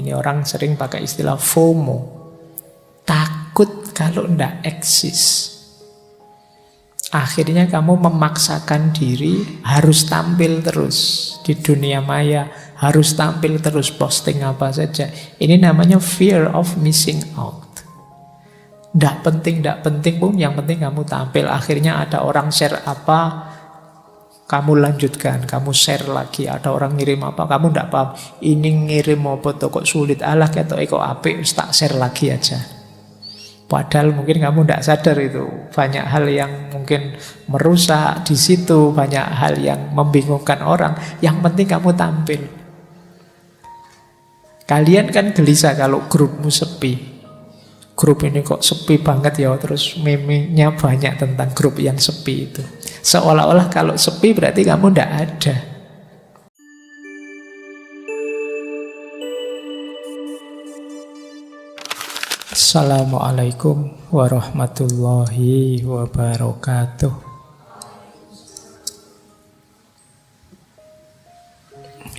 Ini orang sering pakai istilah FOMO. Takut kalau ndak eksis. Akhirnya kamu memaksakan diri harus tampil terus di dunia maya, harus tampil terus, posting apa saja. Ini namanya fear of missing out. Ndak penting pun, yang penting kamu tampil. Akhirnya ada orang share apa, kamu lanjutkan, kamu share lagi. Ada orang ngirim apa, kamu ndak paham. Ini ngirim apa tuh kok sulit, alah ketok kok apik, tak share lagi aja. Padahal mungkin kamu tidak sadar itu banyak hal yang mungkin merusak di situ, banyak hal yang membingungkan orang. Yang penting kamu tampil. Kalian kan gelisah kalau grupmu sepi. Grup ini kok sepi banget ya, terus meme-nya banyak tentang grup yang sepi itu. Seolah-olah kalau sepi berarti kamu tidak ada. Assalamualaikum warahmatullahi wabarakatuh.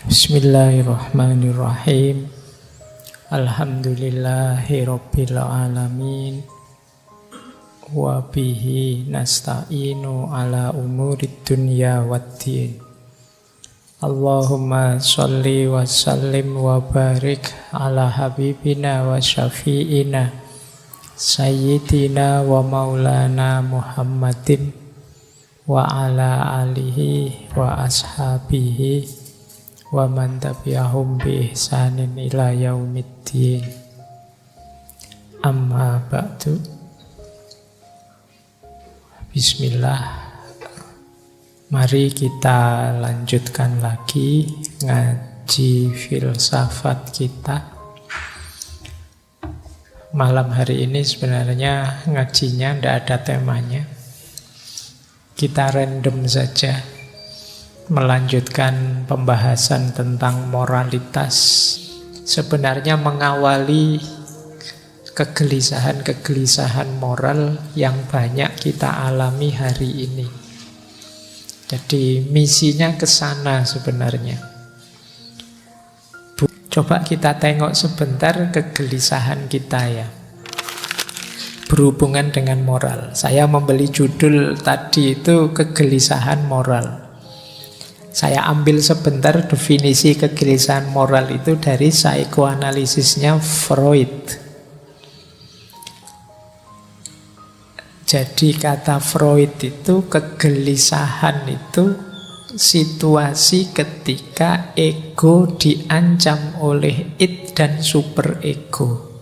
Bismillahirrahmanirrahim. Alhamdulillahi rabbil alamin. Wa bihi nasta'inu ala umurid dunya waddin. Allahumma sholli wa sallim wa barik ala habibina wa syafi'ina sayyidina wa maulana Muhammadin wa ala alihi wa ashabihi wa man tabi'ahum bi ihsanin ila yaumiddin. Amma ba'du. Bismillah. Mari kita lanjutkan lagi ngaji filsafat kita. Malam hari ini sebenarnya ngajinya tidak ada temanya. Kita random saja melanjutkan pembahasan tentang moralitas. Sebenarnya mengawali kegelisahan-kegelisahan moral yang banyak kita alami hari ini. Jadi misinya ke sana sebenarnya. Coba kita tengok sebentar kegelisahan kita ya, berhubungan dengan moral. Saya membeli judul tadi itu kegelisahan moral. Saya ambil sebentar definisi kegelisahan moral itu dari psikoanalisisnya Freud. Jadi kata Freud itu kegelisahan itu situasi ketika ego diancam oleh id dan superego.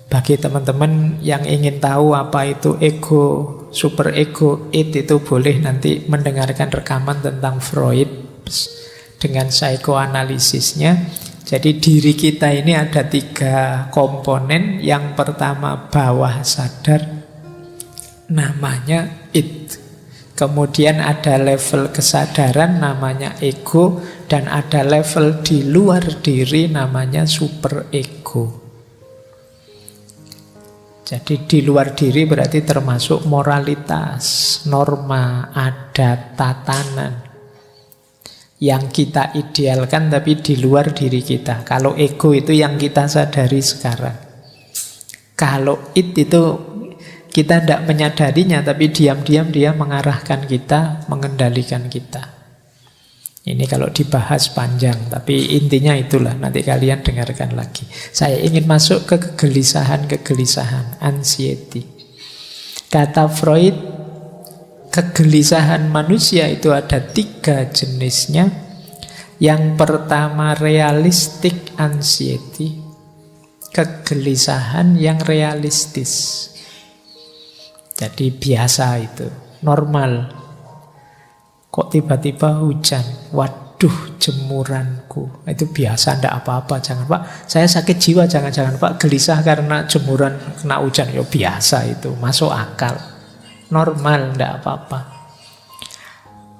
Bagi teman-teman yang ingin tahu apa itu ego, superego, id itu boleh nanti mendengarkan rekaman tentang Freud dengan psikoanalisisnya. Jadi diri kita ini ada 3 komponen. Yang pertama bawah sadar, namanya id. Kemudian ada level kesadaran namanya ego, dan ada level di luar diri namanya superego. Jadi di luar diri berarti termasuk moralitas, norma, adat, tatanan yang kita idealkan tapi di luar diri kita. Kalau ego itu yang kita sadari sekarang. Kalau id itu kita tidak menyadarinya, tapi diam-diam dia mengarahkan kita, mengendalikan kita. Ini kalau dibahas panjang, tapi intinya itulah, nanti kalian dengarkan lagi. Saya ingin masuk ke kegelisahan, anxiety. Kata Freud, kegelisahan manusia itu ada 3 jenisnya. Yang pertama realistic anxiety, kegelisahan yang realistis. Jadi biasa itu, normal. Kok tiba-tiba hujan? Waduh, jemuranku. Itu biasa, tidak apa-apa. Jangan Pak, saya sakit jiwa. Jangan-jangan Pak, gelisah karena jemuran kena hujan. Ya biasa itu, masuk akal. Normal, tidak apa-apa.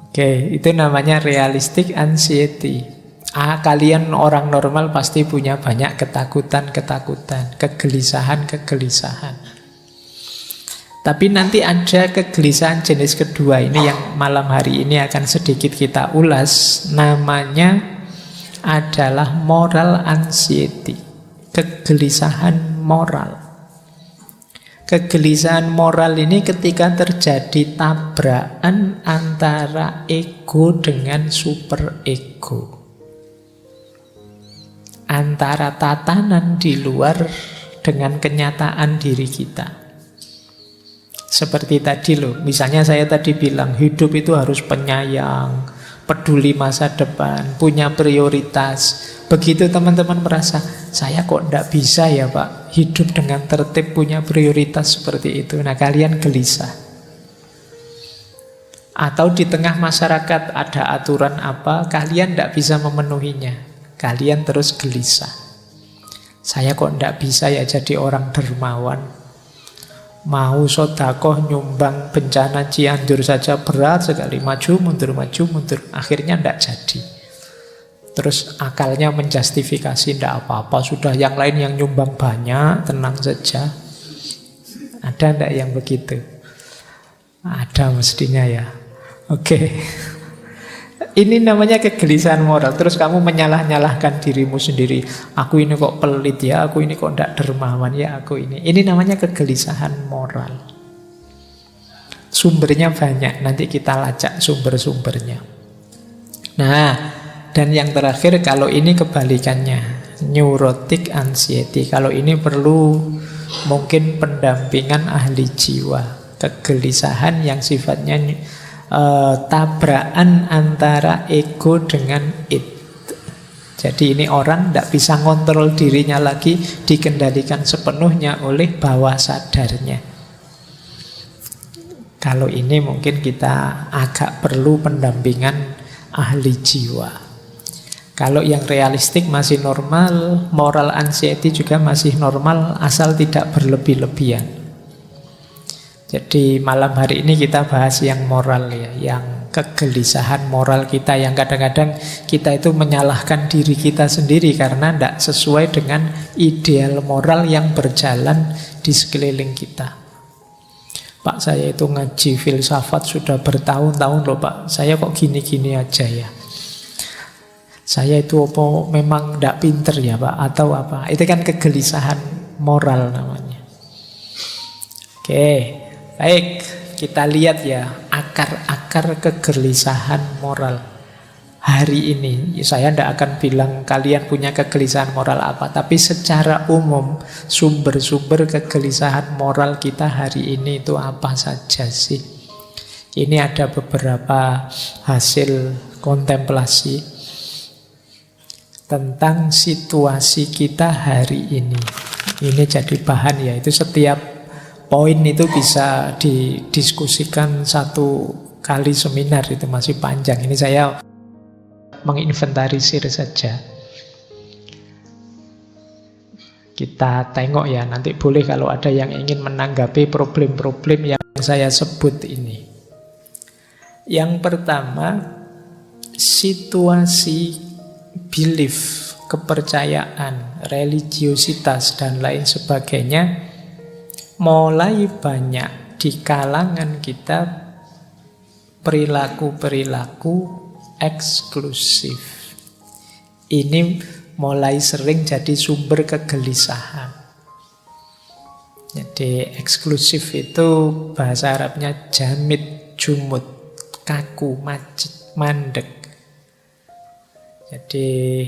Oke, itu namanya realistic anxiety. Kalian orang normal pasti punya banyak ketakutan-ketakutan, kegelisahan-kegelisahan. Tapi nanti ada kegelisahan jenis kedua, ini yang malam hari ini akan sedikit kita ulas. Namanya adalah moral anxiety, kegelisahan moral. Kegelisahan moral ini ketika terjadi tabrakan antara ego dengan super ego, antara tatanan di luar dengan kenyataan diri kita. Seperti tadi loh, misalnya saya tadi bilang hidup itu harus penyayang, peduli masa depan, punya prioritas. Begitu teman-teman merasa, saya kok tidak bisa ya Pak, hidup dengan tertib, punya prioritas seperti itu. Nah kalian gelisah. Atau di tengah masyarakat ada aturan apa, kalian tidak bisa memenuhinya. Kalian terus gelisah. Saya kok tidak bisa ya jadi orang dermawan. Mau sodakoh nyumbang bencana Cianjur saja berat sekali. Maju mundur, akhirnya tidak jadi. Terus akalnya menjustifikasi, tidak apa-apa, sudah yang lain yang nyumbang banyak, tenang saja. Ada tidak yang begitu? Ada mestinya ya. Oke. Ini namanya kegelisahan moral. Terus kamu menyalah-nyalahkan dirimu sendiri. Aku ini kok pelit ya, aku ini kok tidak dermawan ya, aku ini. Ini namanya kegelisahan moral. Sumbernya banyak, nanti kita lacak sumber-sumbernya. Nah, dan yang terakhir, kalau ini kebalikannya, neurotic anxiety. Kalau ini perlu mungkin pendampingan ahli jiwa. Kegelisahan yang sifatnya tabrakan antara ego dengan id. Jadi ini orang tidak bisa ngontrol dirinya lagi, dikendalikan sepenuhnya oleh bawah sadarnya. Kalau ini mungkin kita agak perlu pendampingan ahli jiwa. Kalau yang realistik masih normal, moral anxiety juga masih normal, asal tidak berlebih-lebihan. Jadi malam hari ini kita bahas yang moral ya, yang kegelisahan moral kita, yang kadang-kadang kita itu menyalahkan diri kita sendiri karena tidak sesuai dengan ideal moral yang berjalan di sekeliling kita. Pak, saya itu ngaji filsafat sudah bertahun-tahun loh Pak, saya kok gini-gini aja ya. Saya itu apa memang tidak pinter ya Pak, atau apa? Itu kan kegelisahan moral namanya. Oke, baik, kita lihat ya akar-akar kegelisahan moral hari ini. Saya tidak akan bilang kalian punya kegelisahan moral apa, tapi secara umum sumber-sumber kegelisahan moral kita hari ini itu apa saja sih? Ini ada beberapa hasil kontemplasi tentang situasi kita hari ini. Ini jadi bahan ya, itu setiap poin itu bisa didiskusikan satu kali seminar, itu masih panjang. Ini saya menginventarisir saja. Kita tengok ya, nanti boleh kalau ada yang ingin menanggapi problem-problem yang saya sebut ini. Yang pertama, situasi belief, kepercayaan, religiositas, dan lain sebagainya mulai banyak di kalangan kita perilaku-perilaku eksklusif. Ini mulai sering jadi sumber kegelisahan. Jadi eksklusif itu bahasa Arabnya jamid, jumud, kaku, macet, mandek. Jadi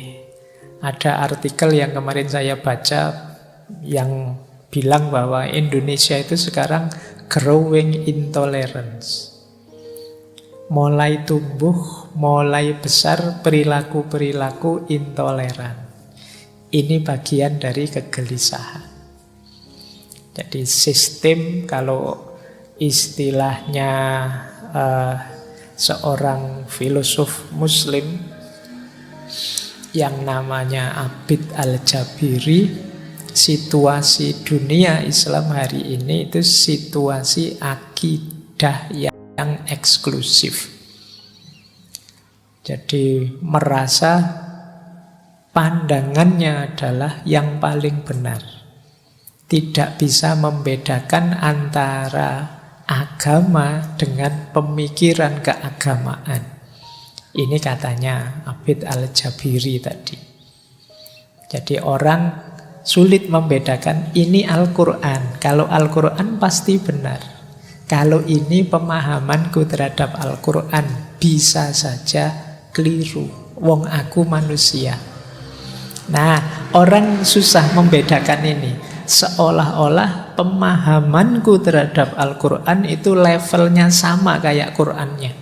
ada artikel yang kemarin saya baca yang bilang bahwa Indonesia itu sekarang growing intolerance. Mulai tumbuh, mulai besar perilaku-perilaku intoleran. Ini bagian dari kegelisahan. Jadi sistem, kalau istilahnya seorang filosof Muslim yang namanya Abid Al-Jabiri, situasi dunia Islam hari ini itu situasi akidah yang eksklusif. Jadi merasa pandangannya adalah yang paling benar. Tidak bisa membedakan antara agama dengan pemikiran keagamaan. Ini katanya Abid Al-Jabiri tadi. Jadi orang sulit membedakan ini Al-Quran. Kalau Al-Quran pasti benar. Kalau ini pemahamanku terhadap Al-Quran bisa saja keliru. Wong aku manusia. Nah, orang susah membedakan ini. Seolah-olah pemahamanku terhadap Al-Quran itu levelnya sama kayak Qurannya.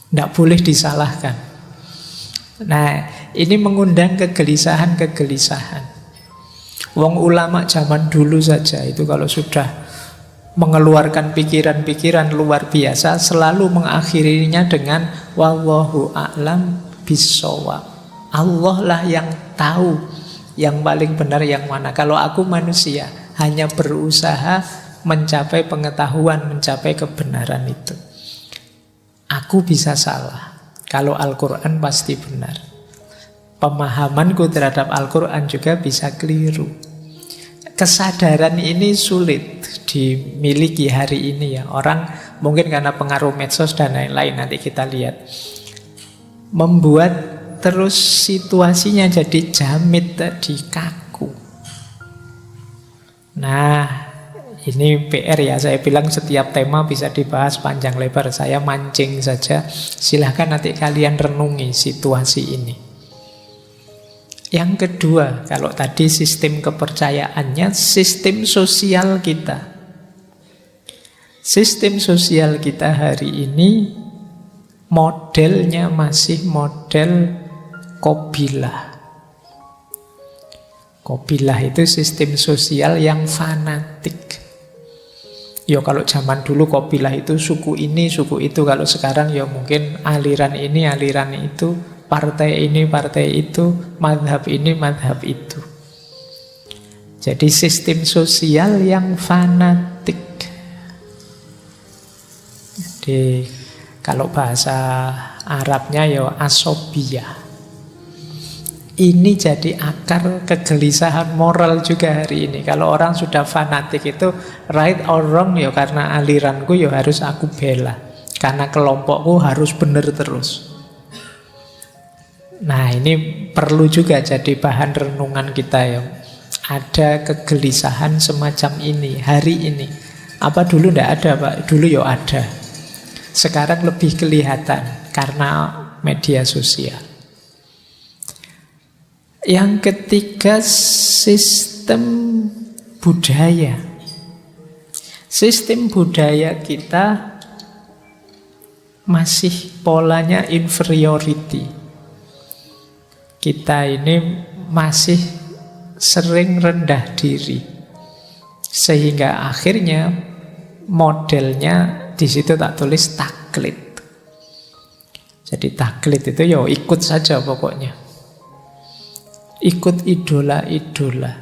Tidak boleh disalahkan. Nah, ini mengundang kegelisahan-kegelisahan. Wong ulama zaman dulu saja itu kalau sudah mengeluarkan pikiran-pikiran luar biasa selalu mengakhirinya dengan wallahu a'lam bissawab. Allah lah yang tahu yang paling benar yang mana. Kalau aku manusia hanya berusaha mencapai pengetahuan, mencapai kebenaran itu. Aku bisa salah. Kalau Al-Quran pasti benar. Pemahamanku terhadap Al-Quran juga bisa keliru. Kesadaran ini sulit dimiliki hari ini ya. Orang mungkin karena pengaruh medsos dan lain-lain, nanti kita lihat, membuat terus situasinya jadi jamit tadi, kaku. Nah, ini PR ya, saya bilang setiap tema bisa dibahas panjang lebar. Saya mancing saja, silahkan nanti kalian renungi situasi ini. Yang kedua, kalau tadi sistem kepercayaannya, sistem sosial kita. Sistem sosial kita hari ini modelnya masih model Qabilah. Qabilah itu sistem sosial yang fanatik. Ya kalau zaman dulu Qabilah itu suku ini, suku itu. Kalau sekarang ya mungkin aliran ini, aliran itu, partai ini, partai itu, mazhab ini, mazhab itu. Jadi sistem sosial yang fanatik. Jadi kalau bahasa Arabnya ya asobiyah. Ini jadi akar kegelisahan moral juga hari ini. Kalau orang sudah fanatik itu right or wrong ya karena aliranku ya harus aku bela. Karena kelompokku harus benar terus. Nah ini perlu juga jadi bahan renungan kita ya. Ada kegelisahan semacam ini hari ini. Apa dulu tidak ada Pak? Dulu ya ada. Sekarang lebih kelihatan karena media sosial. Yang ketiga, sistem budaya. Sistem budaya kita masih polanya inferiority. Kita ini masih sering rendah diri. Sehingga akhirnya modelnya di situ tak tulis taklid. Jadi taklid itu ya ikut saja pokoknya. Ikut idola-idola.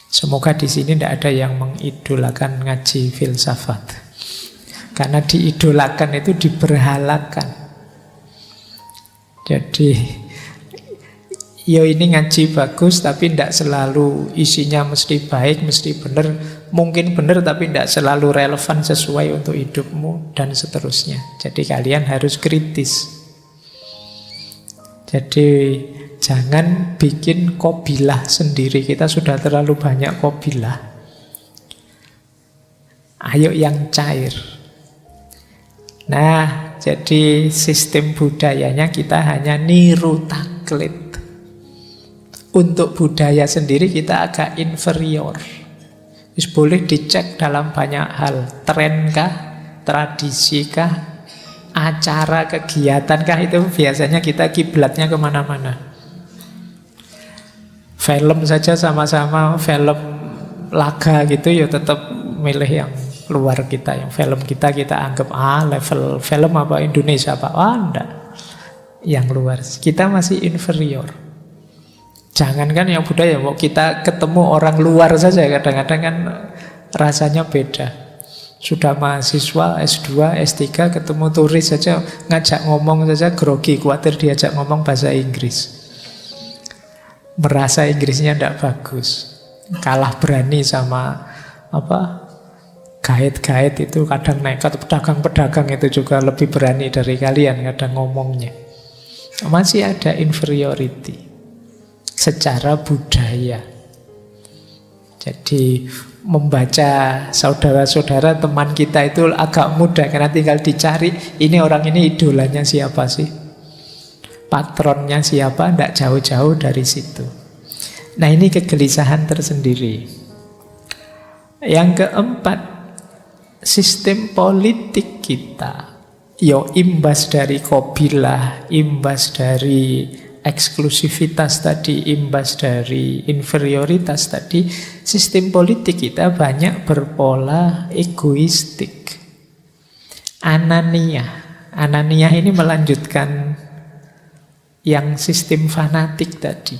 Semoga di sini tidak ada yang mengidolakan ngaji filsafat. Karena diidolakan itu diberhalakan. Jadi ya ini ngaji bagus tapi tidak selalu isinya mesti baik, mesti benar. Mungkin benar tapi tidak selalu relevan sesuai untuk hidupmu dan seterusnya. Jadi kalian harus kritis. Jadi jangan bikin qabilah sendiri. Kita sudah terlalu banyak qabilah. Ayo yang cair. Nah, jadi sistem budayanya kita hanya niru taklid. Untuk budaya sendiri kita agak inferior. Boleh dicek dalam banyak hal. Trenkah? Tradisikah? Acara, kegiatankah? Itu biasanya kita kiblatnya kemana-mana. Film saja sama-sama film laga gitu ya tetap milih yang luar kita. Yang film kita anggap level film apa Indonesia apa? Enggak. Yang luar. Kita masih inferior. Jangankan yang budaya, mau kita ketemu orang luar saja kadang-kadang kan rasanya beda. Sudah mahasiswa S2, S3 ketemu turis saja ngajak ngomong saja grogi, khawatir diajak ngomong bahasa Inggris. Merasa Inggrisnya tidak bagus, kalah berani sama Gaet-gaet itu kadang nekat, pedagang-pedagang itu juga lebih berani dari kalian kadang ngomongnya. Masih ada inferiority secara budaya. Jadi membaca saudara-saudara teman kita itu agak mudah karena tinggal dicari ini orang ini idolanya siapa sih, patronnya siapa, tidak jauh-jauh dari situ. Nah ini kegelisahan tersendiri. Yang keempat, sistem politik kita yo imbas dari qabilah, imbas dari eksklusivitas tadi, imbas dari inferioritas tadi. Sistem politik kita banyak berpola egoistik, anania. Anania ini melanjutkan yang sistem fanatik tadi.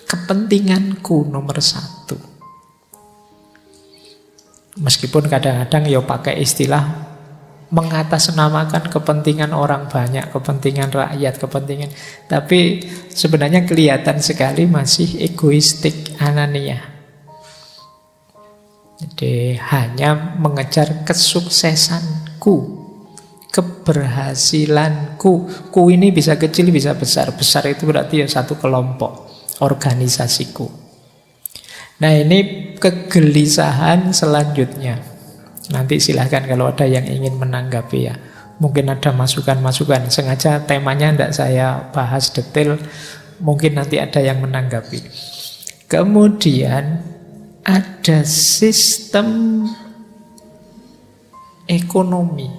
Kepentinganku nomor satu. Meskipun kadang-kadang ya pakai istilah mengatasnamakan kepentingan orang banyak, kepentingan rakyat, kepentingan. Tapi sebenarnya kelihatan sekali masih egoistik, anania. Jadi hanya mengejar kesuksesanku, keberhasilanku. Ku ini bisa kecil, bisa besar. Besar itu berarti ya satu kelompok, organisasiku. Nah ini kegelisahan selanjutnya. Nanti silahkan kalau ada yang ingin menanggapi ya. Mungkin ada masukan-masukan. Sengaja temanya tidak saya bahas detail. Mungkin nanti ada yang menanggapi. Kemudian ada sistem ekonomi.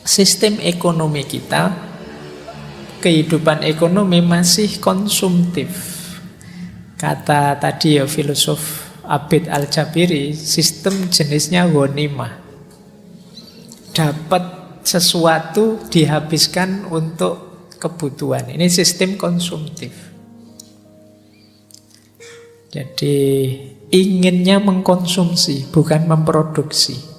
Sistem ekonomi kita, kehidupan ekonomi masih konsumtif. Kata tadi ya filosof Abid Al-Jabiri, sistem jenisnya ghanimah. Dapat sesuatu dihabiskan untuk kebutuhan. Ini sistem konsumtif. Jadi inginnya mengkonsumsi, bukan memproduksi.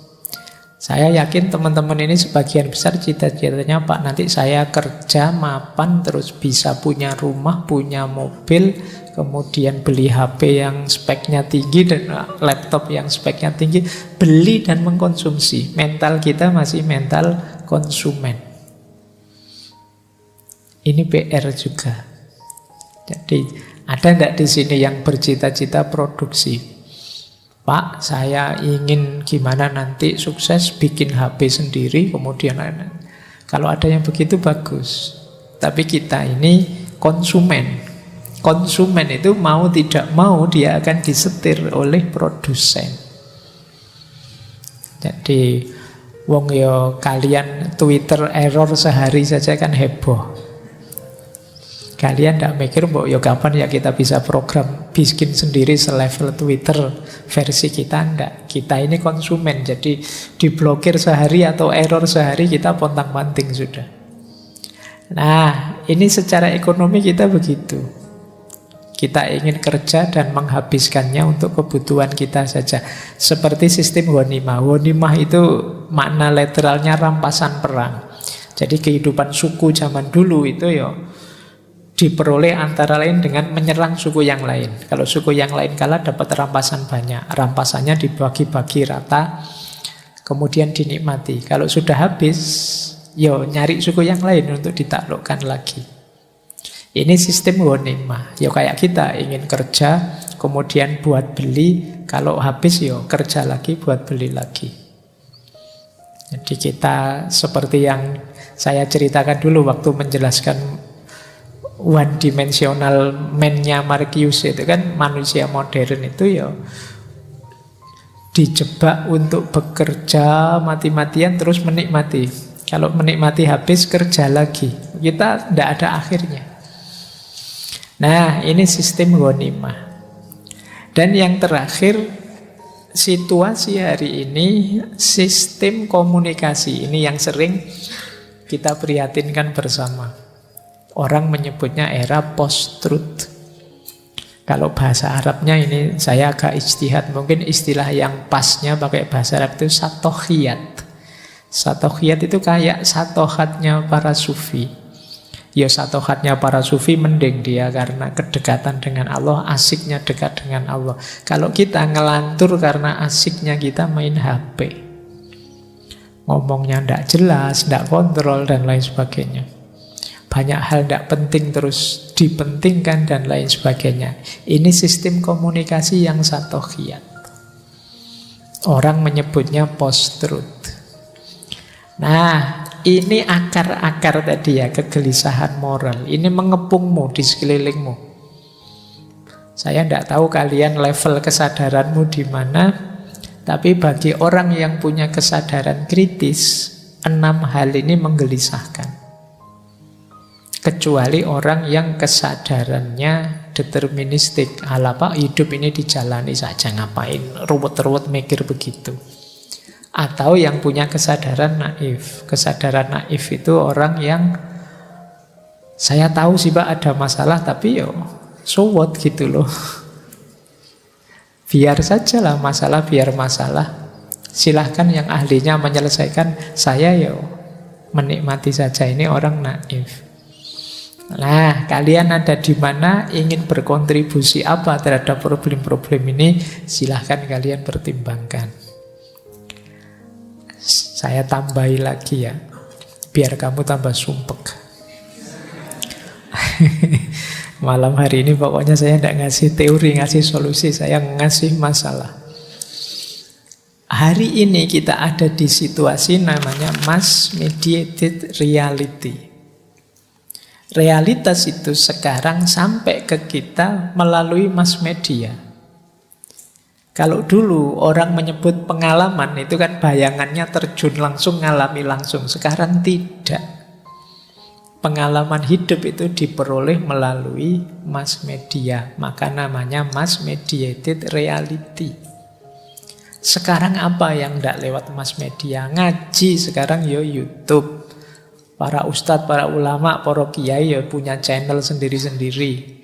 Saya yakin teman-teman ini sebagian besar cita-citanya Pak, nanti saya kerja mapan terus bisa punya rumah, punya mobil, kemudian beli HP yang speknya tinggi dan laptop yang speknya tinggi, beli dan mengkonsumsi. Mental kita masih mental konsumen. Ini PR juga. Jadi ada enggak di sini yang bercita-cita produksi? Pak, saya ingin gimana nanti sukses bikin HP sendiri, kemudian kalau ada yang begitu bagus. Tapi kita ini konsumen. Konsumen itu mau tidak mau dia akan disetir oleh produsen. Jadi wong yo kalian Twitter error sehari saja kan heboh. Kalian tidak mikir mbok yo kapan ya kita bisa program bikin sendiri selevel Twitter versi kita, enggak. Kita ini konsumen, jadi diblokir sehari atau error sehari kita pontang-panting sudah. Nah, ini secara ekonomi kita begitu. Kita ingin kerja dan menghabiskannya untuk kebutuhan kita saja. Seperti sistem ghanimah. Ghanimah itu makna literalnya rampasan perang. Jadi kehidupan suku zaman dulu itu ya diperoleh antara lain dengan menyerang suku yang lain. Kalau suku yang lain kalah dapat rampasan banyak. Rampasannya dibagi-bagi rata, kemudian dinikmati. Kalau sudah habis, yo nyari suku yang lain untuk ditaklukkan lagi. Ini sistem ghanimah. Ya kayak kita ingin kerja, kemudian buat beli, kalau habis yo kerja lagi buat beli lagi. Jadi kita seperti yang saya ceritakan dulu waktu menjelaskan one dimensional man-nya Marcuse itu kan, manusia modern itu ya dijebak untuk bekerja mati-matian terus menikmati. Kalau menikmati habis kerja lagi. Kita tidak ada akhirnya. Nah, ini sistem ghanimah. Dan yang terakhir, situasi hari ini sistem komunikasi. Ini yang sering kita prihatinkan bersama. Orang menyebutnya era post-truth. Kalau bahasa Arabnya ini saya agak ijtihad. Mungkin istilah yang pasnya pakai bahasa Arab itu satohiyat. Satohiyat itu kayak satohatnya para sufi. Ya satohatnya para sufi mending dia karena kedekatan dengan Allah, asiknya dekat dengan Allah. Kalau kita ngelantur karena asiknya kita main HP, ngomongnya ndak jelas, ndak kontrol dan lain sebagainya. Banyak hal ndak penting terus dipentingkan dan lain sebagainya. Ini sistem komunikasi yang satohiyat. Orang menyebutnya post-truth. Nah, ini akar-akar tadi ya, kegelisahan moral. Ini mengepungmu di sekelilingmu. Saya tidak tahu kalian level kesadaranmu di mana, tapi bagi orang yang punya kesadaran kritis, 6 hal ini menggelisahkan. Kecuali orang yang kesadarannya deterministik. Hal apa? Hidup ini dijalani saja, ngapain ruwet-ruwet mikir begitu. Atau yang punya kesadaran naif. Kesadaran naif itu orang yang saya tahu sih Pak ada masalah, tapi yo so what gitu loh. Biar saja lah masalah, biar masalah. Silahkan yang ahlinya menyelesaikan, saya yo menikmati saja. Ini orang naif. Nah, kalian ada di mana, ingin berkontribusi apa terhadap problem-problem ini, silahkan kalian pertimbangkan. Saya tambahi lagi ya, biar kamu tambah sumpek. Malam hari ini pokoknya saya tidak ngasih teori, ngasih solusi, saya ngasih masalah. Hari ini kita ada di situasi namanya mass mediated reality. Realitas itu sekarang sampai ke kita melalui mass media. Kalau dulu orang menyebut pengalaman itu kan bayangannya terjun langsung, ngalami langsung. Sekarang tidak. Pengalaman hidup itu diperoleh melalui mass media. Maka namanya mass mediated reality. Sekarang apa yang tidak lewat mass media? Ngaji sekarang ya YouTube. Para ustadz, para ulama, para kiai ya punya channel sendiri-sendiri.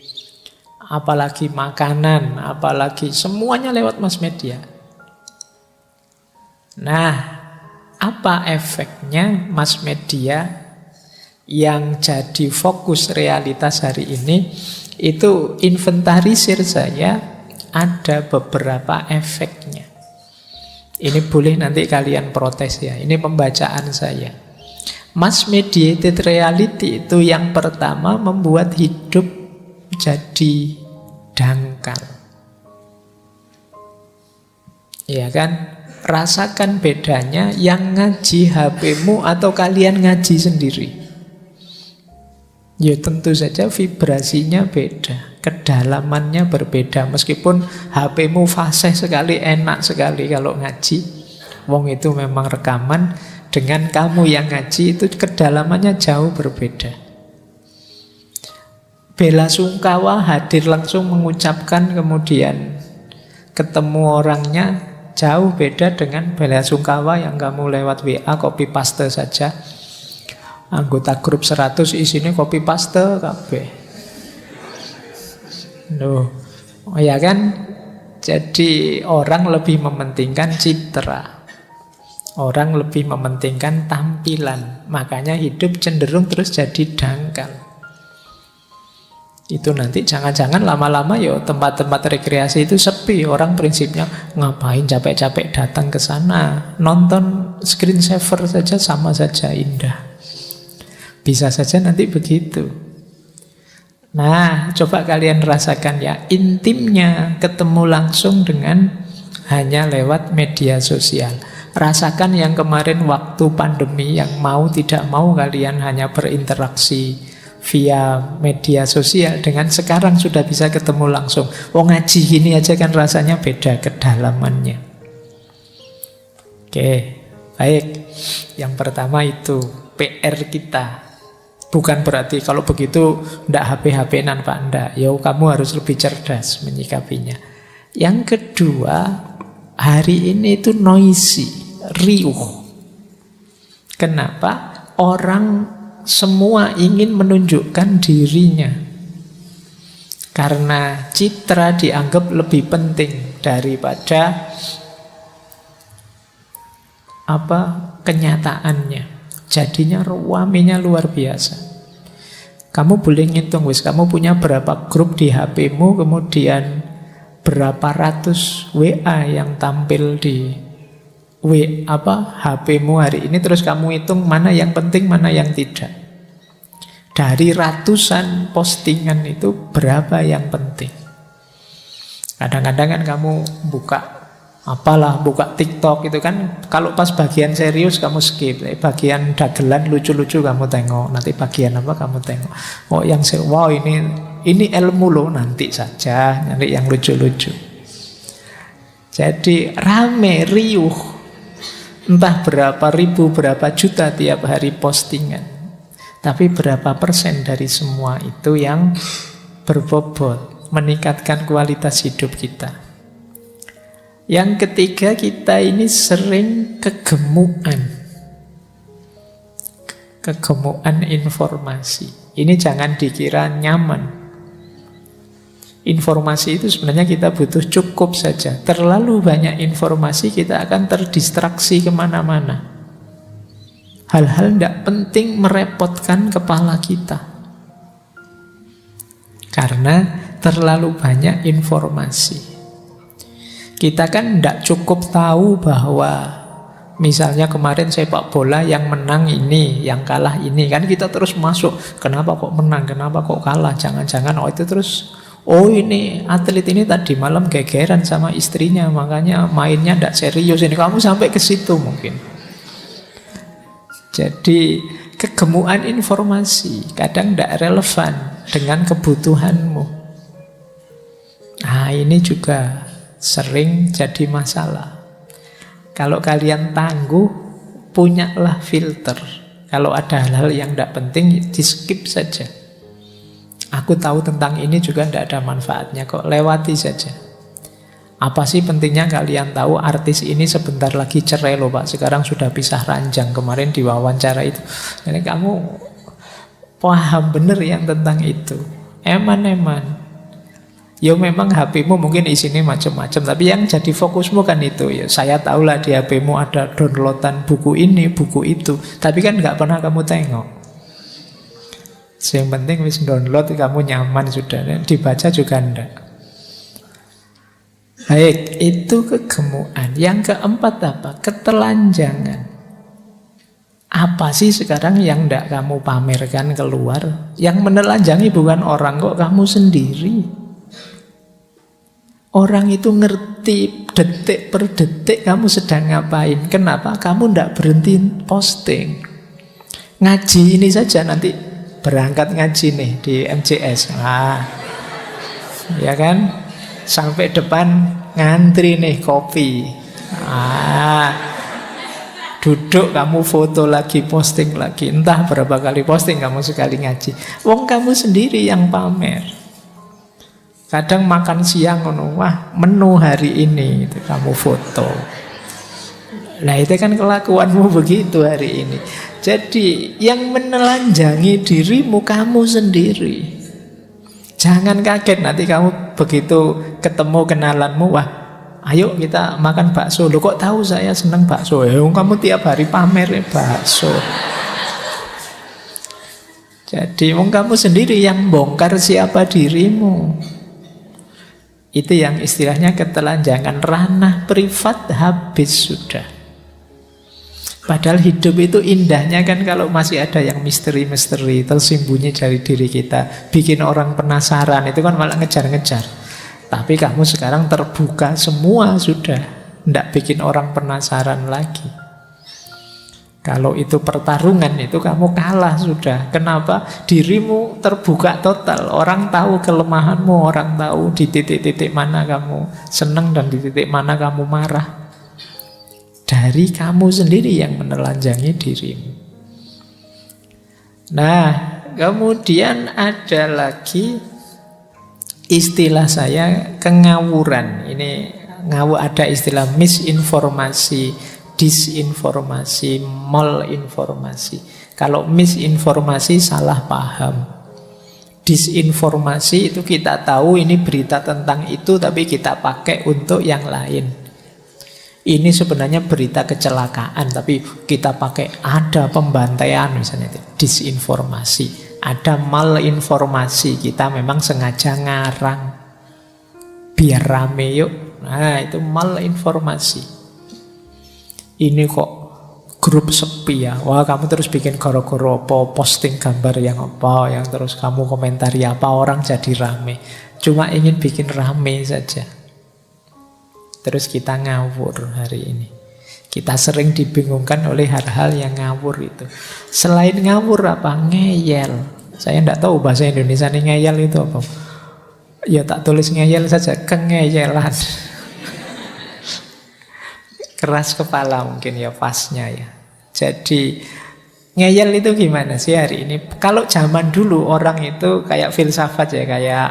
Apalagi makanan, apalagi semuanya lewat mass media. Nah, apa efeknya mass media yang jadi fokus realitas hari ini? Itu inventarisir saya, ada beberapa efeknya. Ini boleh nanti kalian protes ya, ini pembacaan saya. Mass mediated reality itu yang pertama membuat hidup jadi dangkal. Ya kan? Rasakan bedanya yang ngaji HP-mu atau kalian ngaji sendiri. Ya tentu saja vibrasinya beda, kedalamannya berbeda. Meskipun HP-mu fasih sekali, enak sekali kalau ngaji. Wong itu memang rekaman, dengan kamu yang ngaji itu kedalamannya jauh berbeda. Bela sungkawa hadir langsung mengucapkan, kemudian ketemu orangnya jauh beda dengan bela sungkawa yang kamu lewat WA copy paste saja. Anggota grup 100 isinya copy paste kabeh. Loh, oh ya kan? Jadi orang lebih mementingkan citra. Orang lebih mementingkan tampilan. Makanya hidup cenderung terus jadi dangkal. Itu nanti jangan-jangan lama-lama ya tempat-tempat rekreasi itu sepi. Orang prinsipnya ngapain capek-capek datang ke sana. Nonton screensaver saja sama saja indah. Bisa saja nanti begitu. Nah, coba kalian rasakan ya, intimnya ketemu langsung dengan hanya lewat media sosial. Rasakan yang kemarin waktu pandemi yang mau tidak mau kalian hanya berinteraksi via media sosial, dengan sekarang sudah bisa ketemu langsung. Ngaji gini aja kan rasanya beda kedalamannya. Oke, baik. Yang pertama itu PR kita. Bukan berarti kalau begitu ndak HP-HP-nan Pak, ndak. Ya kamu harus lebih cerdas menyikapinya. Yang kedua, hari ini itu noisy, riuh. Kenapa? Orang semua ingin menunjukkan dirinya. Karena citra dianggap lebih penting daripada kenyataannya. Jadinya ruamenya luar biasa. Kamu boleh ngitung, wis kamu punya berapa grup di HP-mu, kemudian berapa ratus WA yang tampil di HP-mu hari ini, terus kamu hitung mana yang penting, mana yang tidak. Dari ratusan postingan itu berapa yang penting? Kadang-kadang kan kamu buka TikTok itu kan, kalau pas bagian serius kamu skip, bagian dagelan lucu-lucu kamu tengok, nanti bagian apa kamu tengok. Oh yang wow ini ilmu loh, nanti saja, nanti yang lucu-lucu. Jadi rame, riuh, entah berapa ribu, berapa juta tiap hari postingan. Tapi berapa persen dari semua itu yang berbobot, meningkatkan kualitas hidup kita. Yang ketiga, kita ini sering kegemukan informasi. Ini jangan dikira nyaman. Informasi itu sebenarnya kita butuh cukup saja. Terlalu banyak informasi, kita akan terdistraksi kemana-mana. Hal-hal tidak penting merepotkan kepala kita. Karena terlalu banyak informasi. Kita kan tidak cukup tahu bahwa misalnya kemarin sepak bola yang menang ini, yang kalah ini. Kan kita terus masuk, kenapa kok menang, kenapa kok kalah. Jangan-jangan itu terus, ini atlet ini tadi malam gegeran sama istrinya, makanya mainnya tidak serius. Ini kamu sampai ke situ mungkin. Jadi kegemukan informasi kadang tidak relevan dengan kebutuhanmu. Nah ini juga sering jadi masalah. Kalau kalian tangguh, punyalah filter. Kalau ada hal-hal yang tidak penting, di skip saja. Aku tahu tentang ini juga tidak ada manfaatnya kok, lewati saja. Apa sih pentingnya kalian tahu artis ini sebentar lagi cerai loh Pak, sekarang sudah pisah ranjang, kemarin di wawancara itu. Jadi kamu paham benar yang tentang itu. Eman-eman. Ya memang HP-mu mungkin isinya macam-macam, tapi yang jadi fokusmu kan itu. Ya saya tahulah di HP-mu ada downloadan buku ini, buku itu, tapi kan nggak pernah kamu tengok. Yang penting wis download, kamu nyaman sudah, dibaca juga enggak. Baik, itu kegemukan. Yang keempat apa? Ketelanjangan. Apa sih sekarang yang enggak kamu pamerkan keluar? Yang menelanjangi bukan orang kok, kamu sendiri. Orang itu ngerti detik per detik kamu sedang ngapain. Kenapa? Kamu enggak berhenti posting. Ngaji ini saja, nanti berangkat ngaji nih di MCS. Ya kan? Sampai depan ngantri nih kopi. Duduk kamu foto lagi, posting lagi. Entah berapa kali posting kamu sekali ngaji. Wong kamu sendiri yang pamer. Kadang makan siang, wah menu hari ini itu kamu foto. Nah itu kan kelakuanmu begitu hari ini. Jadi yang menelanjangi dirimu kamu sendiri. Jangan kaget nanti kamu begitu ketemu kenalanmu, wah ayo kita makan bakso. Loh kok tahu saya senang bakso? Kamu tiap hari pamer bakso. Jadi kamu sendiri yang bongkar siapa dirimu. Itu yang istilahnya ketelanjangan, ranah privat habis sudah. Padahal hidup itu indahnya kan kalau masih ada yang misteri-misteri tersembunyi dari diri kita, bikin orang penasaran, itu kan malah ngejar-ngejar. Tapi kamu sekarang terbuka semua sudah, tidak bikin orang penasaran lagi. Kalau itu pertarungan, itu kamu kalah sudah. Kenapa? Dirimu terbuka total. Orang tahu kelemahanmu, orang tahu di titik-titik mana kamu senang dan di titik mana kamu marah. Dari kamu sendiri yang menelanjangi dirimu. Nah, kemudian ada lagi istilah saya kengawuran. Ini ada istilah misinformasi, disinformasi, malinformasi. Kalau misinformasi salah paham. Disinformasi itu kita tahu ini berita tentang itu, tapi kita pakai untuk yang lain. Ini sebenarnya berita kecelakaan, tapi kita pakai ada pembantaian misalnya itu. Disinformasi. Ada malinformasi, kita memang sengaja ngarang biar rame yuk. Nah, itu malinformasi. Ini kok grup sepi ya. Wah, kamu terus bikin goro-goro apa, posting gambar yang apa, yang terus kamu komentari apa, orang jadi rame. Cuma ingin bikin rame saja. Terus kita ngawur hari ini. Kita sering dibingungkan oleh hal-hal yang ngawur itu. Selain ngawur apa? Ngeyel. Saya tidak tahu bahasa Indonesia ini ngeyel itu apa. Ya tak tulis ngeyel saja, kengeyelan. Keras kepala mungkin ya pasnya ya. Jadi ngeyel itu gimana sih hari ini? Kalau zaman dulu orang itu kayak filsafat ya, kayak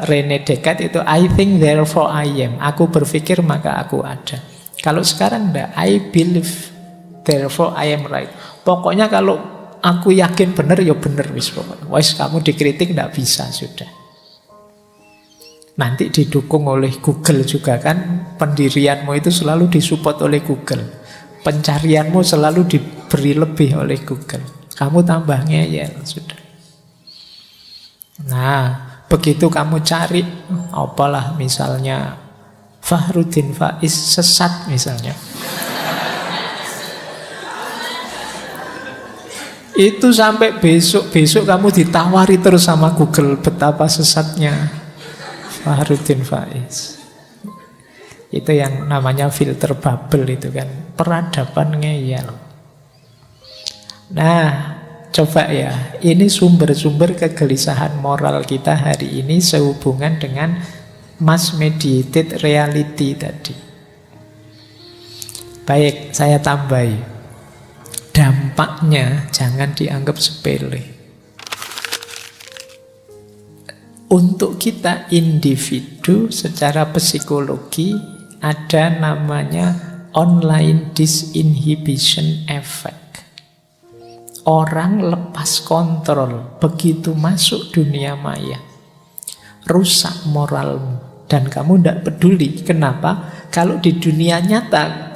René Descartes itu I think therefore I am. Aku berpikir maka aku ada. Kalau sekarang enggak, I believe therefore I am right. Pokoknya kalau aku yakin benar ya benar wis pokoknya. Wis kamu dikritik enggak bisa sudah. Nanti didukung oleh Google juga kan. Pendirianmu itu selalu disupport oleh Google. Pencarianmu selalu diberi lebih oleh Google. Kamu tambah ngeyel sudah. Nah, begitu kamu cari apalah misalnya Fakhruddin Faiz sesat misalnya. Itu sampai besok kamu ditawari terus sama Google betapa sesatnya Fakhruddin Faiz. Itu yang namanya filter bubble itu kan, peradaban ngeyel. Nah, coba ya, ini sumber-sumber kegelisahan moral kita hari ini sehubungan dengan mass mediated reality tadi. Baik, saya tambahi. Dampaknya jangan dianggap sepele. Untuk kita individu secara psikologi ada namanya online disinhibition effect. Orang lepas kontrol begitu masuk dunia maya. Rusak moralmu. Dan kamu tidak peduli. Kenapa? Kalau di dunia nyata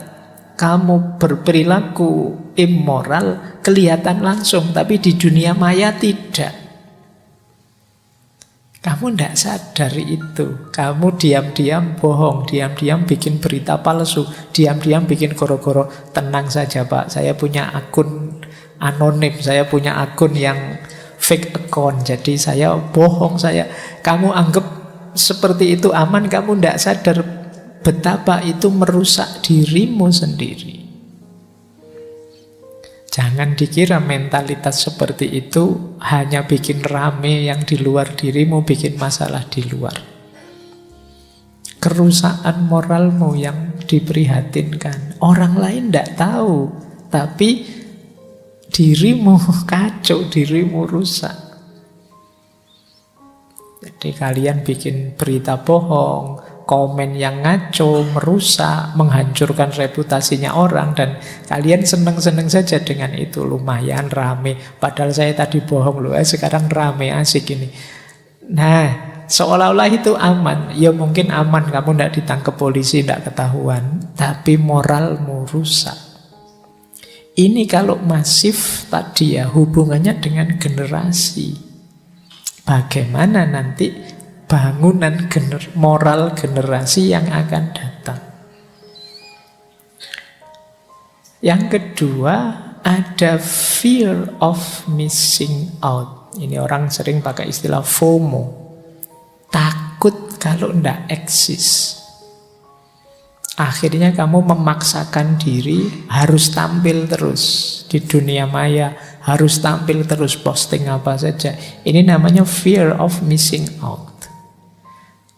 kamu berperilaku immoral, kelihatan langsung. Tapi di dunia maya tidak. Kamu tidak sadar itu. Kamu diam-diam bohong, diam-diam bikin berita palsu, diam-diam bikin goro-goro. Tenang saja Pak, saya punya akun anonim, saya punya akun yang fake account. Jadi saya bohong, kamu anggap seperti itu aman, kamu tidak sadar betapa itu merusak dirimu sendiri. Jangan dikira mentalitas seperti itu hanya bikin rame yang di luar dirimu, bikin masalah di luar. Kerusakan moralmu yang diprihatinkan. Orang lain tidak tahu, tapi dirimu kacau, dirimu rusak. Jadi kalian bikin berita bohong, komen yang ngaco, merusak, menghancurkan reputasinya orang, dan kalian seneng-seneng saja dengan itu. Lumayan rame, padahal saya tadi bohong loh, sekarang rame, asik ini. Nah, seolah-olah itu aman. Ya mungkin aman, kamu tidak ditangkap polisi, tidak ketahuan, tapi moralmu rusak. Ini kalau masif tadi ya, hubungannya dengan generasi. Bagaimana nanti bangunan moral generasi yang akan datang. Yang kedua, ada fear of missing out. Ini orang sering pakai istilah FOMO. Takut kalau tidak eksis. Akhirnya kamu memaksakan diri harus tampil terus di dunia maya, harus tampil terus, posting apa saja. Ini namanya fear of missing out.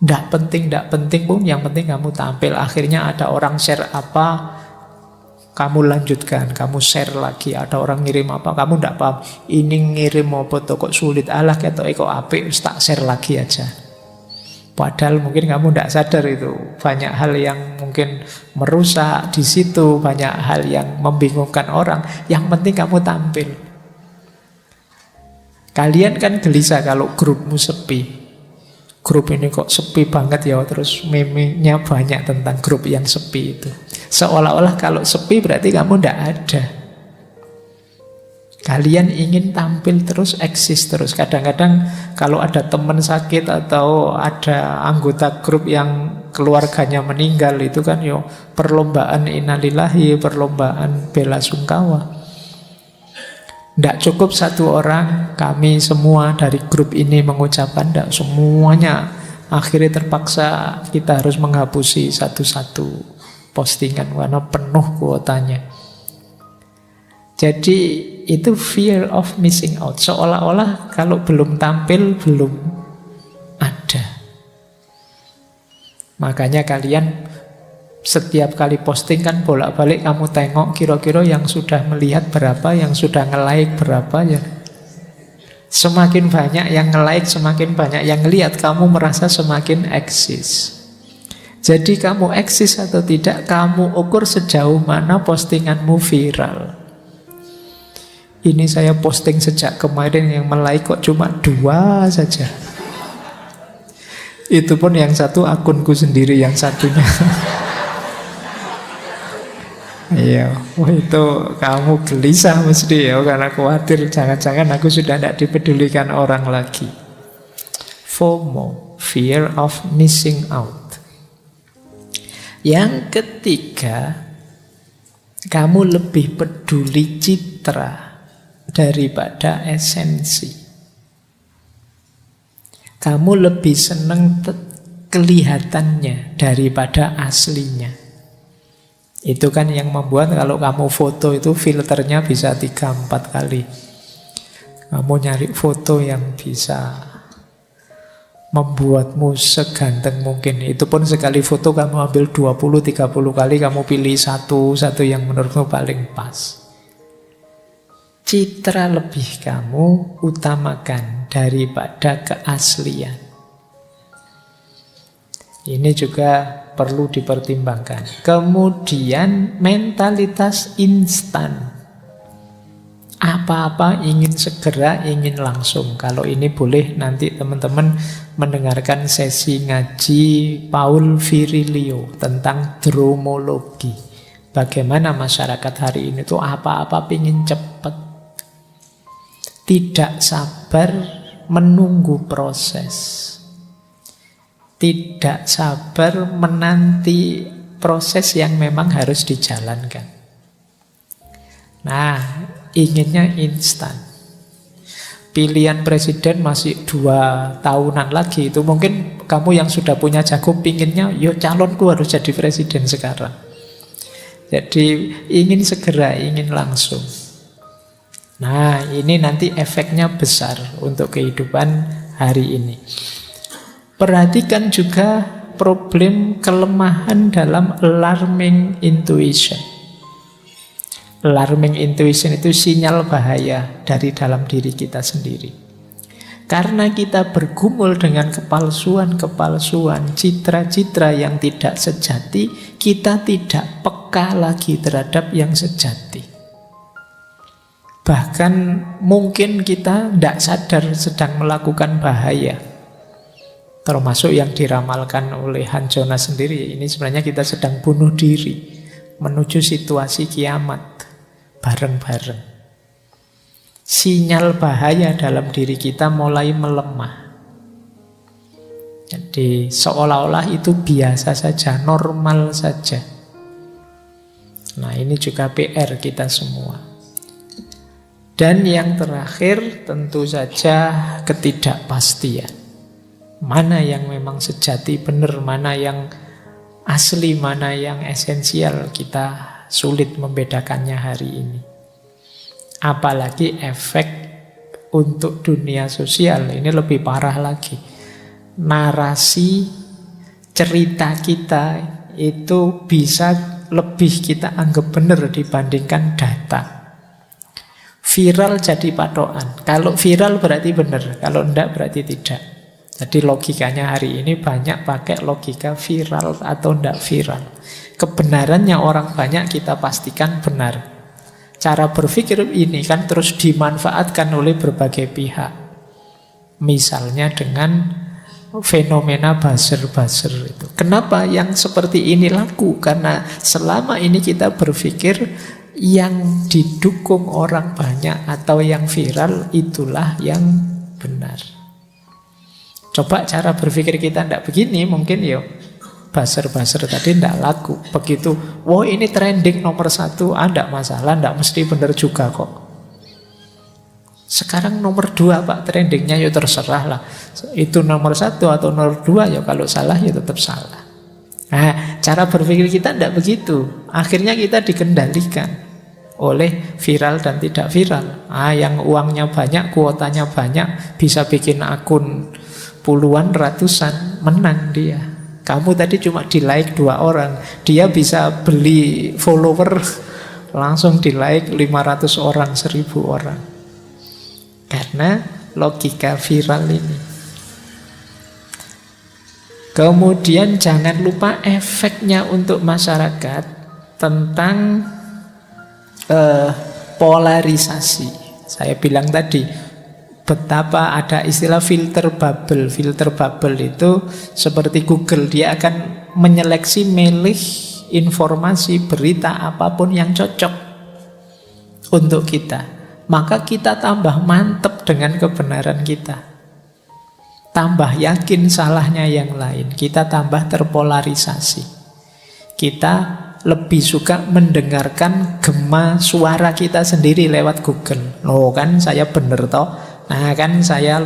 Tidak penting pun, yang penting kamu tampil. Akhirnya ada orang share apa, kamu lanjutkan, kamu share lagi. Ada orang ngirim apa, kamu tidak paham. Ini ngirim apa tuh kok sulit, alah kok apik, tak share lagi aja. Padahal mungkin kamu tidak sadar itu. Banyak hal yang mungkin merusak di situ, banyak hal yang membingungkan orang. Yang penting kamu tampil. Kalian kan gelisah kalau grupmu sepi. Grup ini kok sepi banget ya, terus meme-nya banyak tentang grup yang sepi itu. Seolah-olah kalau sepi berarti kamu tidak ada. Kalian ingin tampil terus, eksis terus. Kadang-kadang kalau ada teman sakit atau ada anggota grup yang keluarganya meninggal, itu kan perlombaan innalillahi, perlombaan bela sungkawa. Tidak cukup satu orang, kami semua dari grup ini mengucapkan, tidak semuanya. Akhirnya terpaksa kita harus menghapusi satu-satu postingan karena penuh kuotanya. Jadi itu fear of missing out. Seolah-olah kalau belum tampil, belum ada. Makanya kalian setiap kali posting kan bolak-balik kamu tengok kira-kira yang sudah melihat berapa, yang sudah nge-like berapa ya. Semakin banyak yang nge-like, semakin banyak yang lihat, kamu merasa semakin eksis. Jadi kamu eksis atau tidak, kamu ukur sejauh mana postinganmu viral. Ini saya posting sejak kemarin, yang like kok cuma 2 saja. Itu pun yang satu akunku sendiri, yang satunya. Iya, itu kamu gelisah mesti ya, karena khawatir jangan-jangan aku sudah tidak dipedulikan orang lagi. FOMO, fear of missing out. Yang ketiga, kamu lebih peduli citra daripada esensi. Kamu lebih senang kelihatannya daripada aslinya. Itu kan yang membuat kalau kamu foto itu filternya bisa 3-4 kali. Kamu nyari foto yang bisa membuatmu seganteng mungkin. Itu pun sekali foto kamu ambil 20-30 kali, kamu pilih satu yang menurutmu paling pas. Citra lebih kamu utamakan daripada keaslian. Ini juga perlu dipertimbangkan. Kemudian mentalitas instan. Apa-apa ingin segera, ingin langsung. Kalau ini boleh nanti teman-teman mendengarkan sesi ngaji Paul Virilio tentang dromologi. Bagaimana masyarakat hari ini tuh apa-apa ingin cepat. Tidak sabar menunggu proses. Tidak sabar menanti proses yang memang harus dijalankan. Nah, inginnya instan. Pilihan presiden masih 2 tahunan lagi. Itu mungkin kamu yang sudah punya jago pinginnya, calonku harus jadi presiden sekarang. Jadi ingin segera, ingin langsung. Nah, ini nanti efeknya besar untuk kehidupan hari ini. Perhatikan juga problem kelemahan dalam alarming intuition. Alarming intuition itu sinyal bahaya dari dalam diri kita sendiri. Karena kita bergumul dengan kepalsuan-kepalsuan, citra-citra yang tidak sejati, kita tidak peka lagi terhadap yang sejati. Bahkan mungkin kita tidak sadar sedang melakukan bahaya. Termasuk yang diramalkan oleh Han Jonas sendiri. Ini sebenarnya kita sedang bunuh diri menuju situasi kiamat bareng-bareng. Sinyal bahaya dalam diri kita mulai melemah. Jadi seolah-olah itu biasa saja, normal saja. Nah, ini juga PR kita semua. Dan yang terakhir tentu saja ketidakpastian. Mana yang memang sejati benar, mana yang asli, mana yang esensial, kita sulit membedakannya hari ini. Apalagi efek untuk dunia sosial, ini lebih parah lagi. Narasi cerita kita itu bisa lebih kita anggap benar dibandingkan data. Viral jadi patokan. Kalau viral berarti benar, kalau enggak berarti tidak. Jadi logikanya hari ini banyak pakai logika viral atau tidak viral. Kebenarannya orang banyak kita pastikan benar. Cara berpikir ini kan terus dimanfaatkan oleh berbagai pihak. Misalnya dengan fenomena buzzer-buzzer itu. Kenapa yang seperti ini laku? Karena selama ini kita berpikir yang didukung orang banyak atau yang viral itulah yang benar. Coba cara berpikir kita tidak begini, mungkin ya buzzer-buzzer tadi tidak laku. Begitu, wah ini trending nomor 1, tidak masalah, tidak mesti benar juga kok. Sekarang nomor 2 Pak trendingnya, ya terserah lah. Itu nomor 1 atau nomor 2, ya kalau salah ya tetap salah. Nah, cara berpikir kita tidak begitu. Akhirnya kita dikendalikan oleh viral dan tidak viral. Yang uangnya banyak, kuotanya banyak, bisa bikin akun puluhan, ratusan, menang dia. Kamu tadi cuma di like 2 orang, dia bisa beli follower langsung di like 500 orang, 1000 orang. Karena logika viral ini. Kemudian jangan lupa efeknya untuk masyarakat tentang polarisasi. Saya bilang tadi, betapa ada istilah filter bubble. Filter bubble itu seperti Google, dia akan menyeleksi, milih informasi, berita apapun yang cocok untuk kita. Maka kita tambah mantep dengan kebenaran kita, tambah yakin salahnya yang lain, kita tambah terpolarisasi. Kita lebih suka mendengarkan gema suara kita sendiri lewat Google. Loh kan saya bener toh, nah kan saya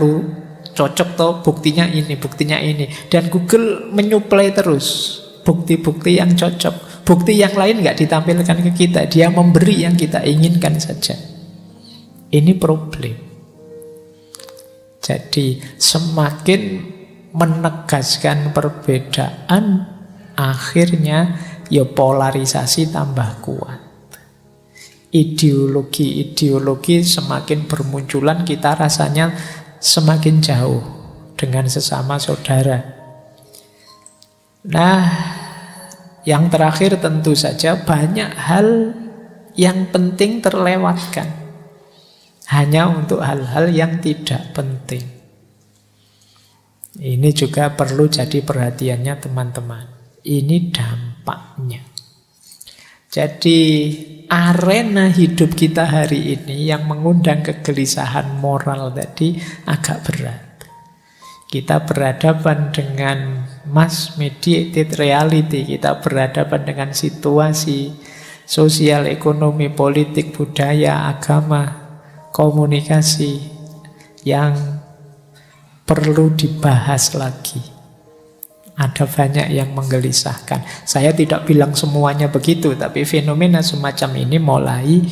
cocok toh, buktinya ini, buktinya ini. Dan Google menyuplai terus bukti-bukti yang cocok. Bukti yang lain nggak ditampilkan ke kita, dia memberi yang kita inginkan saja. Ini problem. Jadi semakin menegaskan perbedaan, akhirnya ya polarisasi tambah kuat. Ideologi-ideologi semakin bermunculan, kita rasanya semakin jauh dengan sesama saudara. Nah, yang terakhir tentu saja banyak hal yang penting terlewatkan hanya untuk hal-hal yang tidak penting. Ini juga perlu jadi perhatiannya teman-teman. Ini dampaknya. Jadi arena hidup kita hari ini yang mengundang kegelisahan moral tadi agak berat. Kita berhadapan dengan mass mediated reality. Kita berhadapan dengan situasi sosial, ekonomi, politik, budaya, agama, komunikasi yang perlu dibahas lagi. Ada banyak yang menggelisahkan. Saya tidak bilang semuanya begitu, tapi fenomena semacam ini mulai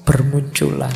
bermunculan.